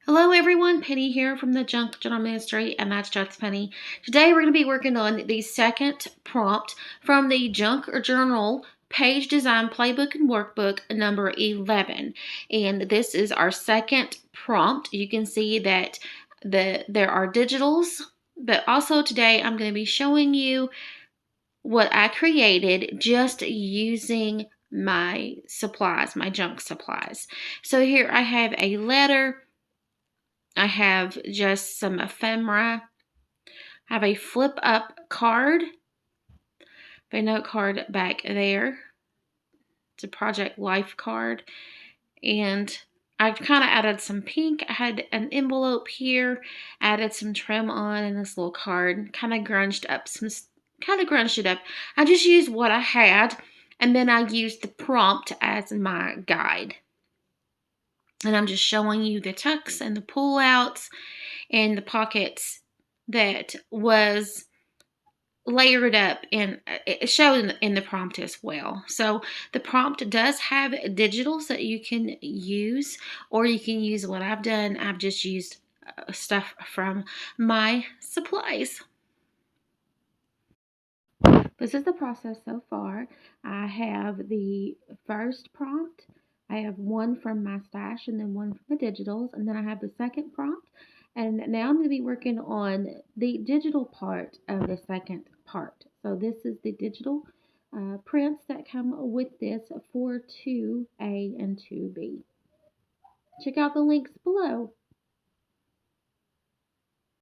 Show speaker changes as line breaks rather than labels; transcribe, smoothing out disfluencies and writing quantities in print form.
Hello everyone, Penny here from the Junk Journal Ministry, and that's Just Penny. Today we're going to be working on the second prompt from the Junk or Journal Page Design Playbook and Workbook number 11. And this is our second prompt. You can see that there are digitals, but also today I'm going to be showing you what I created just using my supplies, my junk supplies. So here I have a letter. I have just some ephemera. I have a flip up card. A note card back there. It's a Project Life card. And I've kind of added some pink. I had an envelope here. Added some trim on in this little card. Kind of grunged it up. I just used what I had. And then I used the prompt as my guide. And I'm just showing you the tucks and the pull outs and the pockets that was layered up, and it showed in the prompt as well. So the prompt does have digitals that you can use, or you can use what I've done. I've just used stuff from my supplies. This is the process so far. I have the first prompt. I have one from my stash and then one from the digitals. And then I have the second prompt. And now I'm going to be working on the digital part of the second part. So this is the digital prints that come with this for 2A and 2B. Check out the links below.